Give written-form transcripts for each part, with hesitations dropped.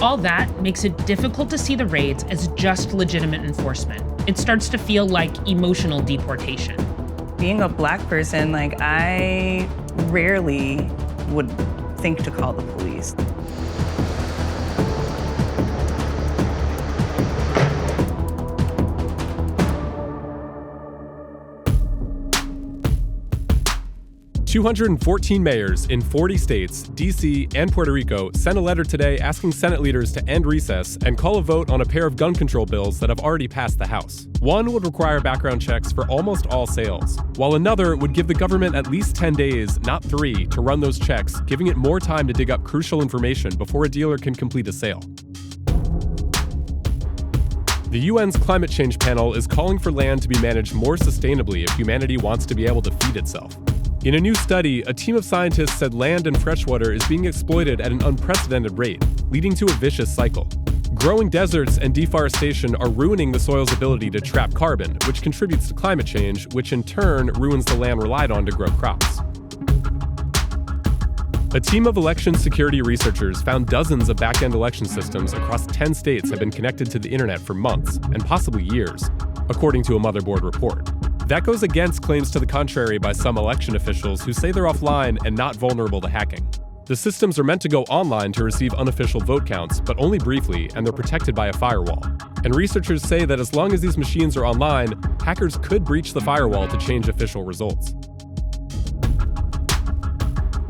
All that makes it difficult to see the raids as just legitimate enforcement. It starts to feel like emotional deportation. Being a Black person, I rarely would think to call the police. "214 mayors in 40 states, D.C., and Puerto Rico sent a letter today asking Senate leaders to end recess and call a vote on a pair of gun control bills that have already passed the House. One would require background checks for almost all sales, while another would give the government at least 10 days, not 3, to run those checks, giving it more time to dig up crucial information before a dealer can complete a sale. The UN's climate change panel is calling for land to be managed more sustainably if humanity wants to be able to feed itself. In a new study, a team of scientists said land and freshwater is being exploited at an unprecedented rate, leading to a vicious cycle. Growing deserts and deforestation are ruining the soil's ability to trap carbon, which contributes to climate change, which in turn ruins the land relied on to grow crops. A team of election security researchers found dozens of back-end election systems across 10 states have been connected to the internet for months, and possibly years, according to a Motherboard report. That goes against claims to the contrary by some election officials who say they're offline and not vulnerable to hacking. The systems are meant to go online to receive unofficial vote counts, but only briefly, and they're protected by a firewall. And researchers say that as long as these machines are online, hackers could breach the firewall to change official results.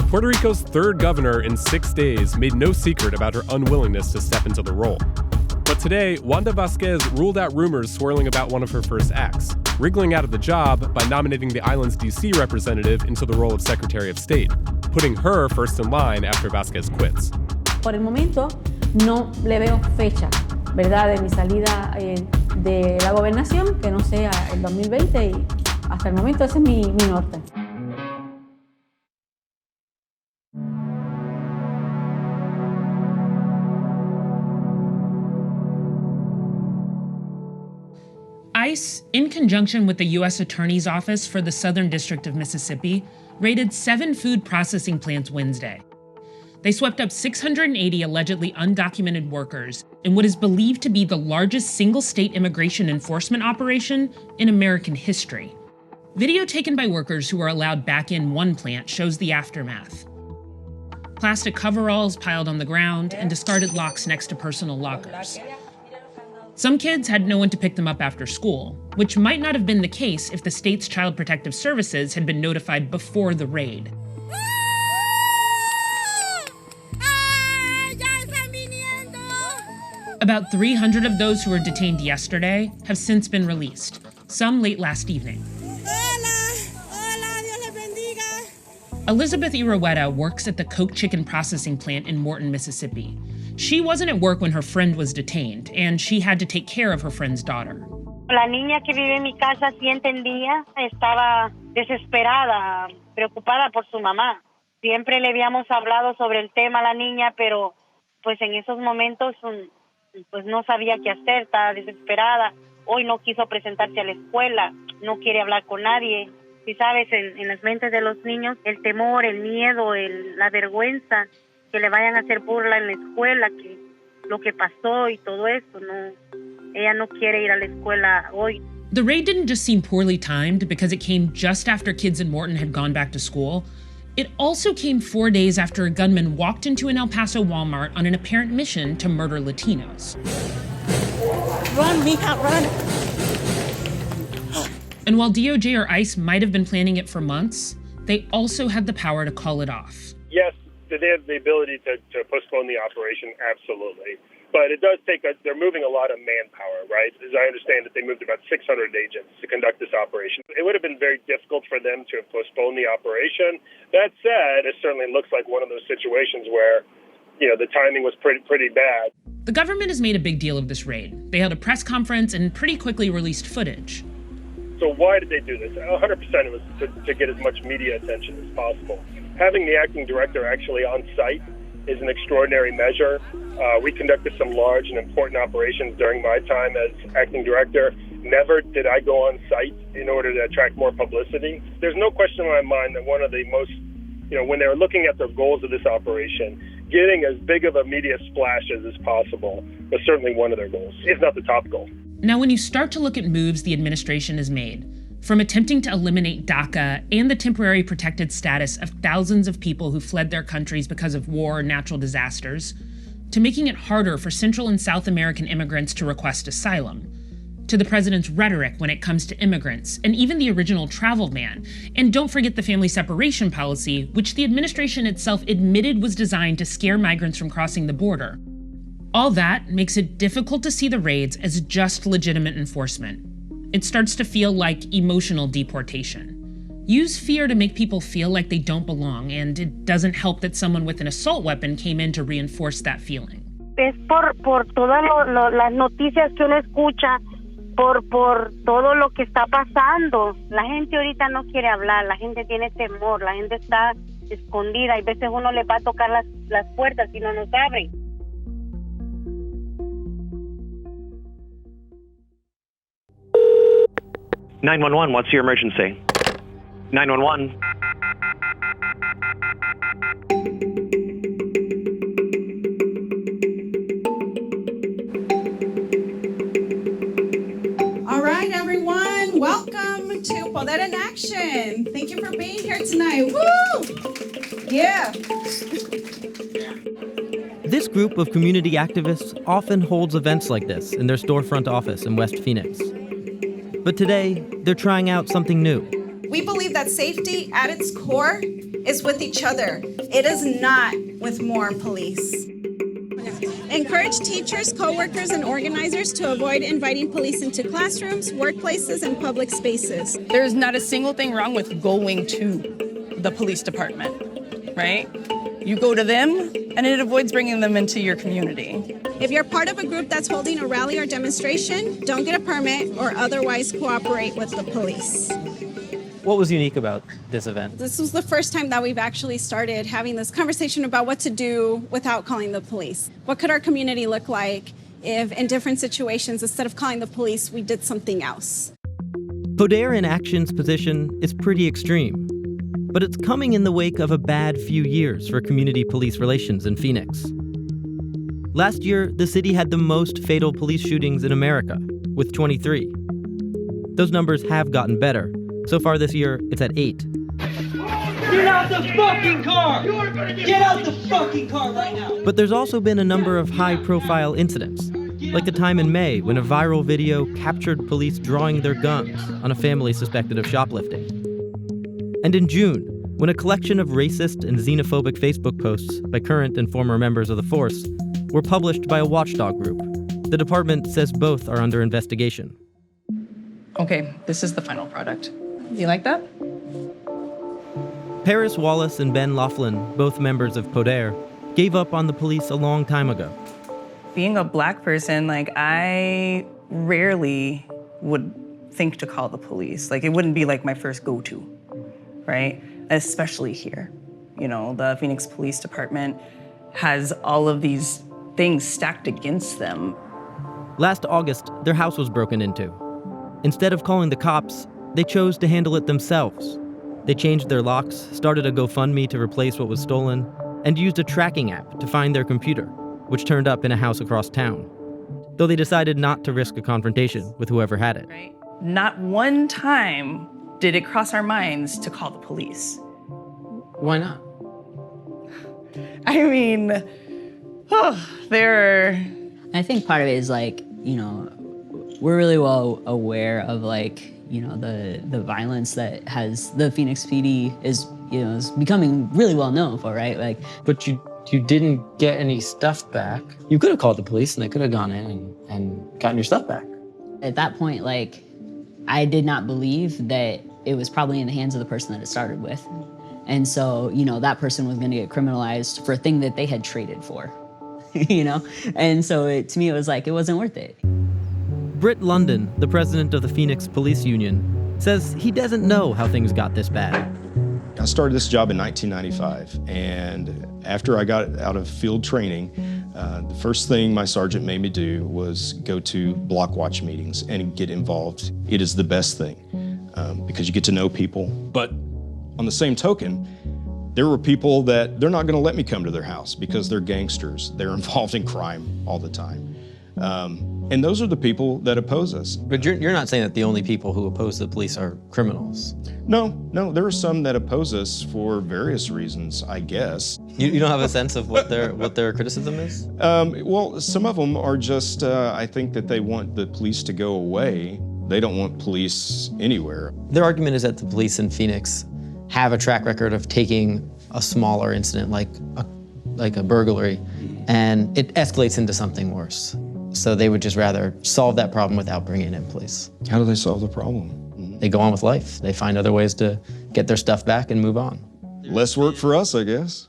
Puerto Rico's third governor in 6 days made no secret about her unwillingness to step into the role. But today, Wanda Vazquez ruled out rumors swirling about one of her first acts, wriggling out of the job by nominating the island's D.C. representative into the role of Secretary of State, putting her first in line after Vazquez quits. Por el momento, no le veo fecha, ¿verdad?, de mi salida de la gobernación, que no sea el 2020, y hasta el momento ese es mi norte. ICE, in conjunction with the U.S. Attorney's Office for the Southern District of Mississippi, raided 7 food processing plants Wednesday. They swept up 680 allegedly undocumented workers in what is believed to be the largest single-state immigration enforcement operation in American history. Video taken by workers who were allowed back in one plant shows the aftermath. Plastic coveralls piled on the ground and discarded locks next to personal lockers. Some kids had no one to pick them up after school, which might not have been the case if the state's Child Protective Services had been notified before the raid. About 300 of those who were detained yesterday have since been released, some late last evening. Elizabeth Irueta works at the Coke Chicken Processing Plant in Morton, Mississippi. She wasn't at work when her friend was detained, and she had to take care of her friend's daughter. La niña que vive en mi casa sí entendía, estaba desesperada, preocupada por su mamá. Siempre le habíamos hablado sobre el tema a la niña, pero pues en esos momentos pues no sabía qué hacer, estaba desesperada. Hoy no quiso presentarse a la escuela, no quiere hablar con nadie. Si sabes, en las mentes de los niños, el temor, el miedo, la vergüenza, que le vayan a hacer burla en la escuela, que lo que pasó y todo eso, no, ella no quiere ir a la escuela hoy. The raid didn't just seem poorly timed because it came just after kids in Morton had gone back to school. It also came 4 days after a gunman walked into an El Paso Walmart on an apparent mission to murder Latinos. Run, mija, run! And while DOJ or ICE might have been planning it for months, they also had the power to call it off. Yes, they have the ability to postpone the operation, absolutely. But it does they're moving a lot of manpower, right? As I understand it, they moved about 600 agents to conduct this operation. It would have been very difficult for them to have postponed the operation. That said, it certainly looks like one of those situations where, the timing was pretty bad. The government has made a big deal of this raid. They held a press conference and pretty quickly released footage. So why did they do this? 100% it was to get as much media attention as possible. Having the acting director actually on site is an extraordinary measure. We conducted some large and important operations during my time as acting director. Never did I go on site in order to attract more publicity. There's no question in my mind that one of the most, when they were looking at the goals of this operation, getting as big of a media splash as possible was certainly one of their goals, if not the top goal. Now, when you start to look at moves the administration has made, from attempting to eliminate DACA and the temporary protected status of thousands of people who fled their countries because of war or natural disasters, to making it harder for Central and South American immigrants to request asylum, to the president's rhetoric when it comes to immigrants, and even the original travel ban. And don't forget the family separation policy, which the administration itself admitted was designed to scare migrants from crossing the border. All that makes it difficult to see the raids as just legitimate enforcement. It starts to feel like emotional deportation. Use fear to make people feel like they don't belong, and it doesn't help that someone with an assault weapon came in to reinforce that feeling. Es por todas las noticias que uno escucha, por todo lo que está pasando. La gente ahorita no quiere hablar, la gente tiene temor, la gente está escondida. Hay veces uno le va a tocar las puertas y no nos abren. (911), what's your emergency? 911. All right, everyone, welcome to Poder in Action. Thank you for being here tonight. Woo! Yeah. This group of community activists often holds events like this in their storefront office in West Phoenix. But today, they're trying out something new. We believe that safety at its core is with each other. It is not with more police. Encourage teachers, co-workers, and organizers to avoid inviting police into classrooms, workplaces, and public spaces. There's not a single thing wrong with going to the police department, right? You go to them, and it avoids bringing them into your community. If you're part of a group that's holding a rally or demonstration, don't get a permit or otherwise cooperate with the police. What was unique about this event? This was the first time that we've actually started having this conversation about what to do without calling the police. What could our community look like if in different situations, instead of calling the police, we did something else? Poder in Action's position is pretty extreme, but it's coming in the wake of a bad few years for community police relations in Phoenix. Last year, the city had the most fatal police shootings in America, with 23. Those numbers have gotten better. So far this year, it's at 8. Get out the fucking car! Get out the fucking car right now! But there's also been a number of high-profile incidents, like the time in May when a viral video captured police drawing their guns on a family suspected of shoplifting. And in June, when a collection of racist and xenophobic Facebook posts by current and former members of the force were published by a watchdog group. The department says both are under investigation. Okay, this is the final product. You like that? Paris Wallace and Ben Laughlin, both members of Poder, gave up on the police a long time ago. Being a Black person, I rarely would think to call the police. It wouldn't be my first go-to, right? Especially here. The Phoenix Police Department has all of these things stacked against them. Last August, their house was broken into. Instead of calling the cops, they chose to handle it themselves. They changed their locks, started a GoFundMe to replace what was stolen, and used a tracking app to find their computer, which turned up in a house across town. Though they decided not to risk a confrontation with whoever had it. Right? Not one time did it cross our minds to call the police. Why not? I mean, I think part of it is we're really well aware of the violence that has the Phoenix PD is becoming really well known for, right? But you didn't get any stuff back. You could have called the police and they could have gone in and gotten your stuff back. At that point, I did not believe that it was probably in the hands of the person that it started with. And so, that person was going to get criminalized for a thing that they had traded for, And so to me, it was it wasn't worth it. Britt London, the president of the Phoenix Police Union, says he doesn't know how things got this bad. I started this job in 1995, and after I got out of field training, the first thing my sergeant made me do was go to block watch meetings and get involved. It is the best thing because you get to know people. But on the same token, There were people that they're not going to let me come to their house because they're gangsters. They're involved in crime all the time. And those are the people that oppose us. But you're not saying that the only people who oppose the police are criminals. No, there are some that oppose us for various reasons, I guess. You don't have a sense of what their criticism is? Well, some of them are just, I think that they want the police to go away. They don't want police anywhere. Their argument is that the police in Phoenix have a track record of taking a smaller incident like a burglary, and it escalates into something worse. So they would just rather solve that problem without bringing in police. How do they solve the problem? They go on with life. They find other ways to get their stuff back and move on. Less work for us, I guess.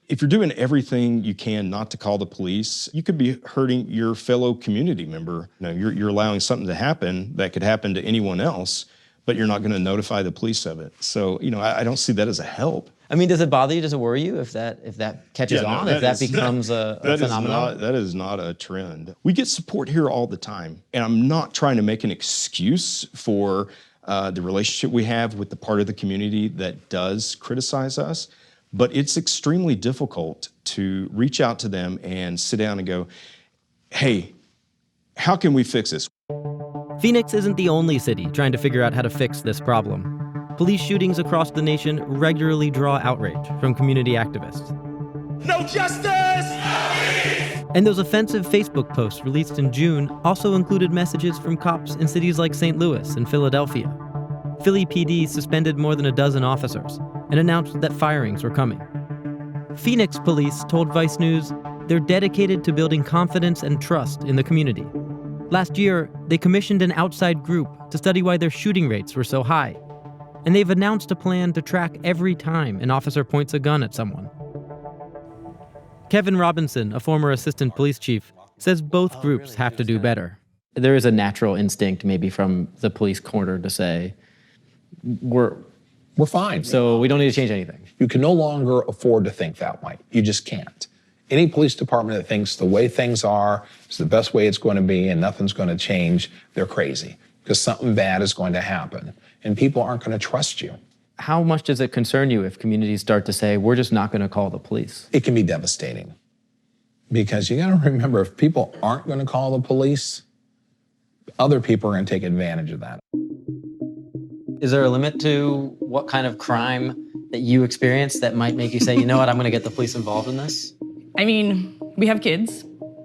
If you're doing everything you can not to call the police, you could be hurting your fellow community member. You're allowing something to happen that could happen to anyone else, but you're not going to notify the police of it. So, I don't see that as a help. I mean, does it bother you? Does it worry you if that catches on, if that becomes a phenomenon? That is not a trend. We get support here all the time, and I'm not trying to make an excuse for the relationship we have with the part of the community that does criticize us, but it's extremely difficult to reach out to them and sit down and go, hey, how can we fix this? Phoenix isn't the only city trying to figure out how to fix this problem. Police shootings across the nation regularly draw outrage from community activists. No justice! And those offensive Facebook posts released in June also included messages from cops in cities like St. Louis and Philadelphia. Philly PD suspended more than a dozen officers and announced that firings were coming. Phoenix police told Vice News they're dedicated to building confidence and trust in the community. Last year, they commissioned an outside group to study why their shooting rates were so high. And they've announced a plan to track every time an officer points a gun at someone. Kevin Robinson, a former assistant police chief, says both groups have to do better. There is a natural instinct maybe from the police corner to say, we're fine. So we don't need to change anything. You can no longer afford to think that way. You just can't. Any police department that thinks the way things are is the best way it's going to be and nothing's going to change, they're crazy, because something bad is going to happen and people aren't going to trust you. How much does it concern you if communities start to say, we're just not going to call the police? It can be devastating, because you got to remember, if people aren't going to call the police, other people are going to take advantage of that. Is there a limit to what kind of crime that you experience that might make you say, you know what, I'm going to get the police involved in this? I mean, we have kids,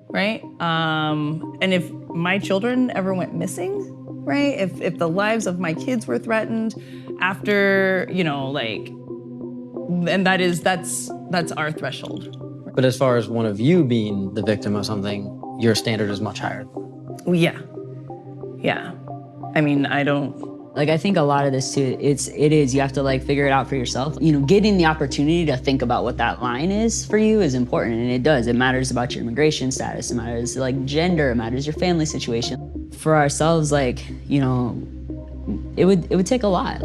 right? And if my children ever went missing, right? If the lives of my kids were threatened after, and that's our threshold. But as far as one of you being the victim of something, your standard is much higher. Yeah. I mean, I think a lot of this too, you have to figure it out for yourself. Getting the opportunity to think about what that line is for you is important, and it does. It matters about your immigration status, it matters gender, it matters your family situation. For ourselves, it would take a lot.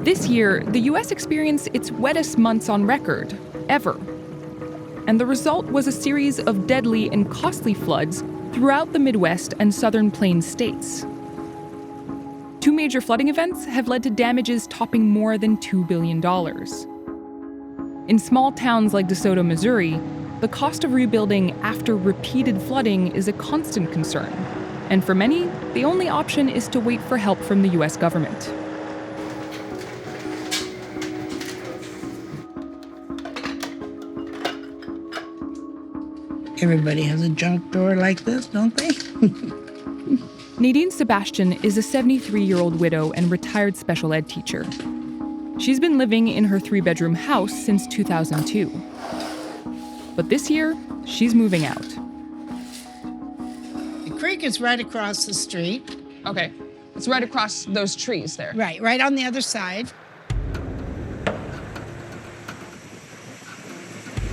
This year, the U.S. experienced its wettest months on record, ever. And the result was a series of deadly and costly floods throughout the Midwest and Southern Plains states. 2 major flooding events have led to damages topping more than $2 billion. In small towns like DeSoto, Missouri, the cost of rebuilding after repeated flooding is a constant concern. And for many, the only option is to wait for help from the U.S. government. Everybody has a junk drawer like this, don't they? Nadine Sebastian is a 73-year-old widow and retired special ed teacher. She's been living in her 3-bedroom house since 2002. But this year, she's moving out. The creek is right across the street. Okay, it's right across those trees there. Right on the other side.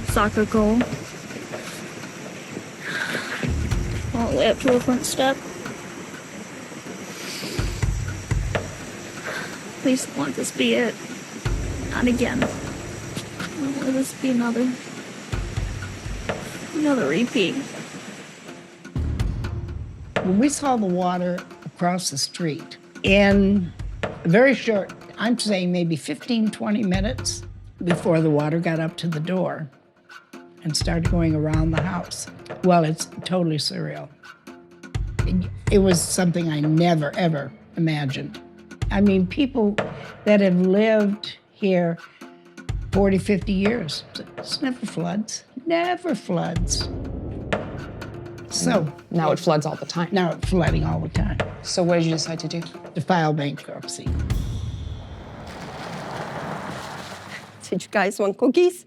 Soccer goal. All the way up to the front step. Please don't let this be it. Not again. I don't want this to be another repeat. When we saw the water across the street, in a very short, I'm saying maybe 15, 20 minutes before the water got up to the door and started going around the house. Well, it's totally surreal. It was something I never, ever imagined. I mean, people that have lived here 40, 50 years, it's never floods, never floods. So now it floods all the time. Now it's flooding all the time. So what did you decide to do? To file bankruptcy. Did you guys want cookies?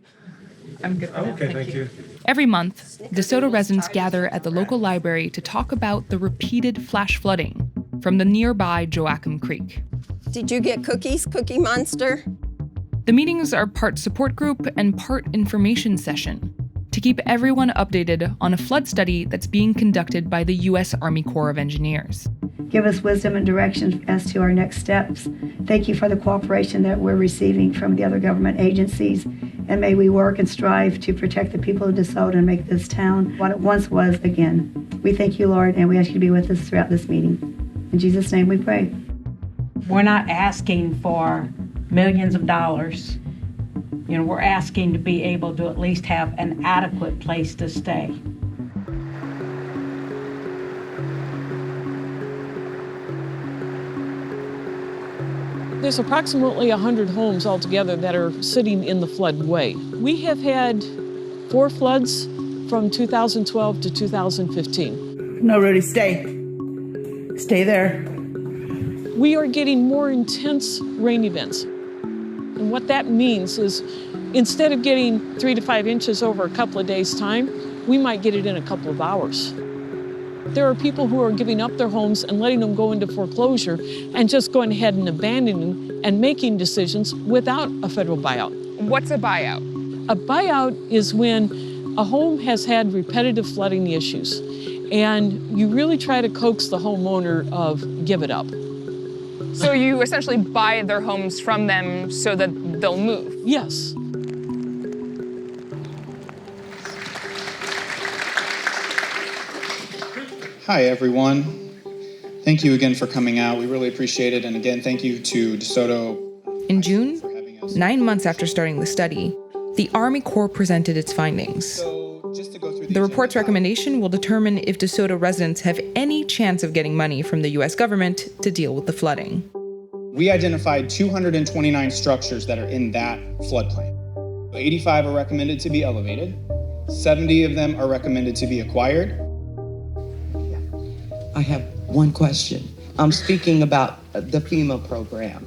I'm good. Okay, thank you. Every month, DeSoto residents gather at the local library to talk about the repeated flash flooding from the nearby Joachim Creek. Did you get cookies, Cookie Monster? The meetings are part support group and part information session to keep everyone updated on a flood study that's being conducted by the U.S. Army Corps of Engineers. Give us wisdom and direction as to our next steps. Thank you for the cooperation that we're receiving from the other government agencies, and may we work and strive to protect the people of DeSoto and make this town what it once was again. We thank you, Lord, and we ask you to be with us throughout this meeting. In Jesus' name we pray. We're not asking for millions of dollars. You know, we're asking to be able to at least have an adequate place to stay. There's approximately 100 homes altogether that are sitting in the floodway. We have had 4 floods from 2012 to 2015. No, Rudy, stay. Stay there. We are getting more intense rain events. And what that means is instead of getting 3 to 5 inches over a couple of days' time, we might get it in a couple of hours. There are people who are giving up their homes and letting them go into foreclosure and just going ahead and abandoning and making decisions without a federal buyout. What's a buyout? A buyout is when a home has had repetitive flooding issues and you really try to coax the homeowner of give it up. So you essentially buy their homes from them so that they'll move? Yes. Hi, everyone. Thank you again for coming out. We really appreciate it. And again, thank you to DeSoto. In June, 9 months after starting the study, the Army Corps presented its findings. The report's recommendation will determine if DeSoto residents have any chance of getting money from the U.S. government to deal with the flooding. We identified 229 structures that are in that floodplain. 85 are recommended to be elevated. 70 of them are recommended to be acquired. I have one question. I'm speaking about the FEMA program.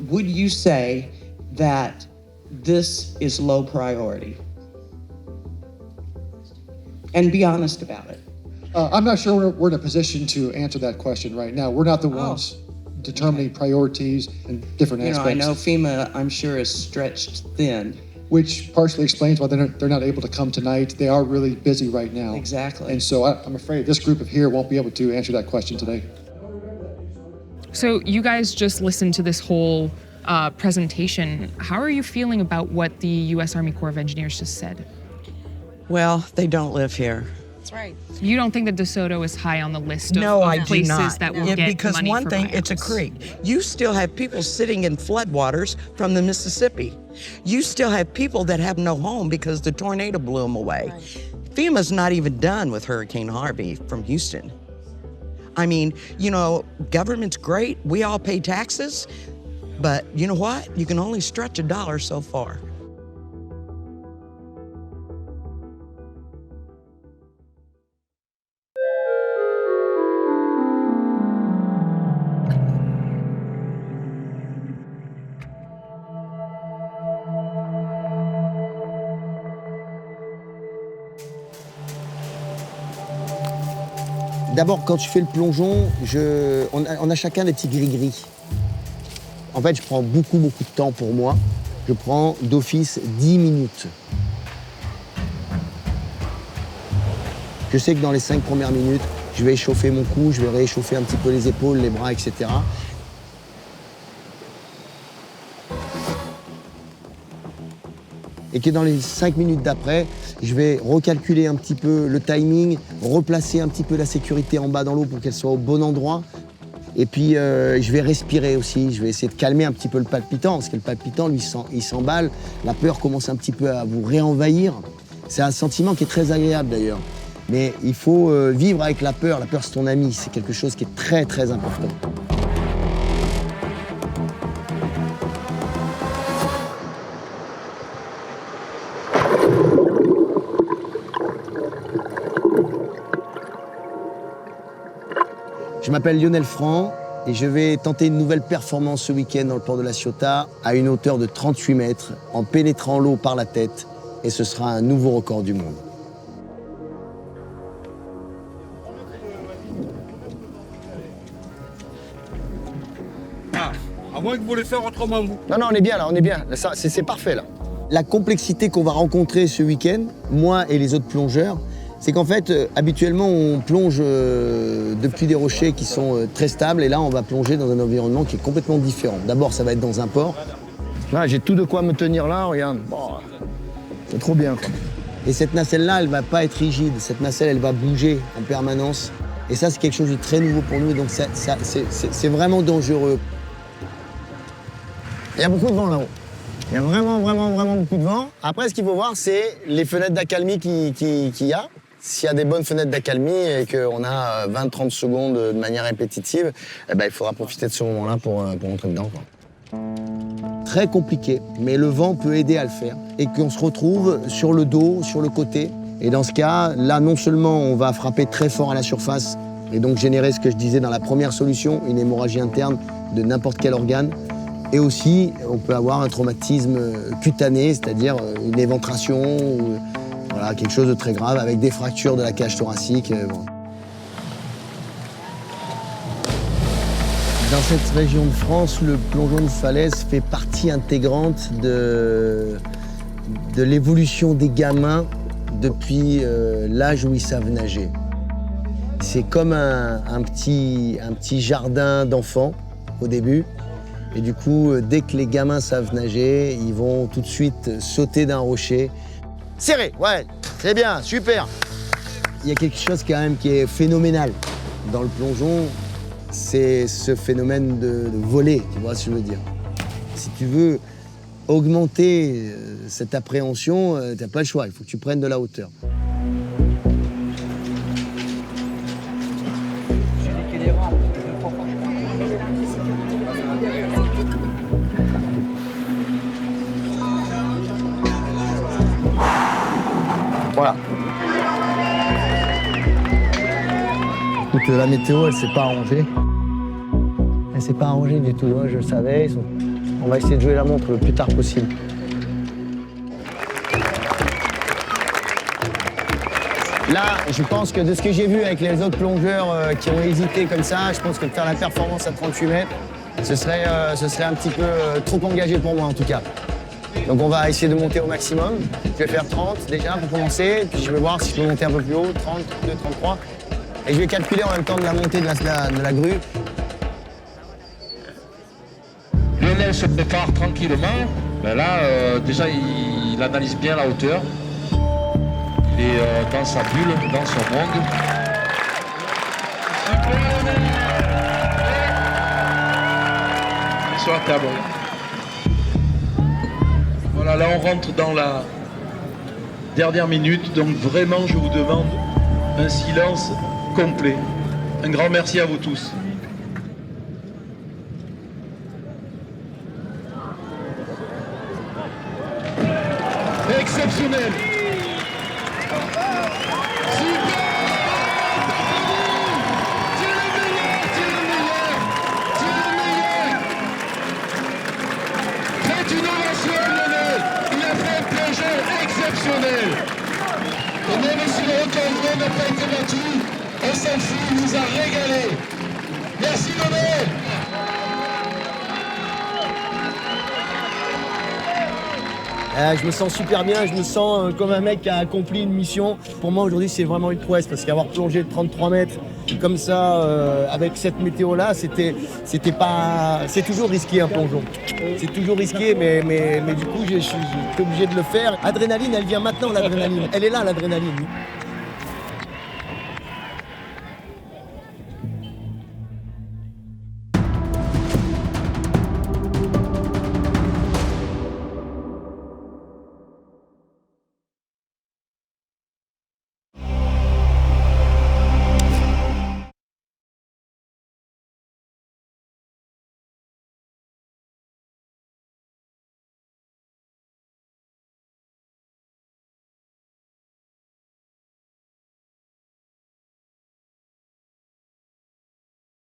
Would you say that this is low priority? And be honest about it. I'm not sure we're in a position to answer that question right now. We're not the ones determining priorities and different aspects. I know FEMA, I'm sure, is stretched thin. Which partially explains why they're not able to come tonight. They are really busy right now. Exactly. And so I'm afraid this group of here won't be able to answer that question today. So you guys just listened to this whole presentation. How are you feeling about what the U.S. Army Corps of Engineers just said? Well, they don't live here. That's right. You don't think that DeSoto is high on the list No, of I do places not. that will get because money one for thing, buyouts? it's a creek. You still have people sitting in floodwaters from the Mississippi. You still have people that have no home because the tornado blew them away. Right. FEMA's not even done with Hurricane Harvey from Houston. I mean, you know, government's great. We all pay taxes, but you know what? You can only stretch a dollar so far. D'abord, quand je fais le plongeon, on a chacun des petits gris-gris. En fait, je prends beaucoup de temps pour moi. Je prends d'office 10 minutes. Je sais que dans les 5 premières minutes, je vais échauffer mon cou, je vais rééchauffer un petit peu les épaules, les bras, etc. et que dans les 5 minutes d'après, je vais recalculer un petit peu le timing, replacer un petit peu la sécurité en bas dans l'eau pour qu'elle soit au bon endroit. Et puis, je vais respirer aussi. Je vais essayer de calmer un petit peu le palpitant, parce que le palpitant, lui, il s'emballe. La peur commence un petit peu à vous réenvahir. C'est un sentiment qui est très agréable, d'ailleurs. Mais il faut vivre avec la peur. La peur, c'est ton ami. C'est quelque chose qui est très, très important. Je m'appelle Lionel Franc et je vais tenter une nouvelle performance ce week-end dans le port de la Ciotat à une hauteur de 38 mètres en pénétrant l'eau par la tête et ce sera un nouveau record du monde. À moins que vous le faire autrement, vous. Non, on est bien là, on est bien. C'est parfait là. La complexité qu'on va rencontrer ce week-end, moi et les autres plongeurs, c'est qu'en fait, habituellement, on plonge depuis des rochers qui sont très stables et là, on va plonger dans un environnement qui est complètement différent. D'abord, ça va être dans un port. Là, j'ai tout de quoi me tenir là, regarde. Bon, c'est trop bien, quoi. Et cette nacelle-là, elle va pas être rigide. Cette nacelle, elle va bouger en permanence. Et ça, c'est quelque chose de très nouveau pour nous. Et donc, c'est vraiment dangereux. Il y a beaucoup de vent là-haut. Il y a vraiment beaucoup de vent. Après, ce qu'il faut voir, c'est les fenêtres d'accalmie qu'il y a. S'il y a des bonnes fenêtres d'accalmie et qu'on a 20-30 secondes de manière répétitive, eh ben, il faudra profiter de ce moment-là pour entrer dedans, quoi. Très compliqué, mais le vent peut aider à le faire. Et qu'on se retrouve sur le dos, sur le côté. Et dans ce cas, là, non seulement on va frapper très fort à la surface et donc générer ce que je disais dans la première solution, une hémorragie interne de n'importe quel organe, et aussi, on peut avoir un traumatisme cutané, c'est-à-dire une éventration, ou, voilà, quelque chose de très grave, avec des fractures de la cage thoracique. Bon. Dans cette région de France, le plongeon de falaise fait partie intégrante de l'évolution des gamins depuis l'âge où ils savent nager. C'est comme un petit jardin d'enfants au début. Et du coup, dès que les gamins savent nager, ils vont tout de suite sauter d'un rocher. Serré, ouais, c'est bien, super. Il y a quelque chose quand même qui est phénoménal dans le plongeon, c'est ce phénomène de voler, tu vois ce que je veux dire. Si tu veux augmenter cette appréhension, t'as pas le choix, il faut que tu prennes de la hauteur. Voilà. Écoute, la météo, elle s'est pas arrangée. Elle s'est pas arrangée du tout, hein, je le savais. On va essayer de jouer la montre le plus tard possible. Là, je pense que de ce que j'ai vu avec les autres plongeurs qui ont hésité comme ça, je pense que de faire la performance à 38 mètres, ce serait un petit peu trop engagé pour moi en tout cas. Donc on va essayer de monter au maximum. Je vais faire 30 déjà pour commencer, puis je vais voir si je peux monter un peu plus haut, 32, 33. Et je vais calculer en même temps de la montée de la grue. Lionel se prépare tranquillement. Ben là, déjà, il analyse bien la hauteur. Il est dans sa bulle, dans son monde. Il est sur la table. Voilà, là on rentre dans la dernière minute, donc vraiment je vous demande un silence complet. Un grand merci à vous tous. Exceptionnel. Exceptionnel. Et même si le record n'a pas été battu, on s'en fout, il nous a régalé. Merci Lionel. Je me sens super bien, je me sens comme un mec qui a accompli une mission. Pour moi aujourd'hui c'est vraiment une prouesse parce qu'avoir plongé de 33 mètres comme ça avec cette météo-là, c'était pas... C'est toujours risqué un plongeon. C'est toujours risqué mais du coup j'ai été obligé de le faire. Adrénaline, elle vient maintenant l'adrénaline. Elle est là l'adrénaline.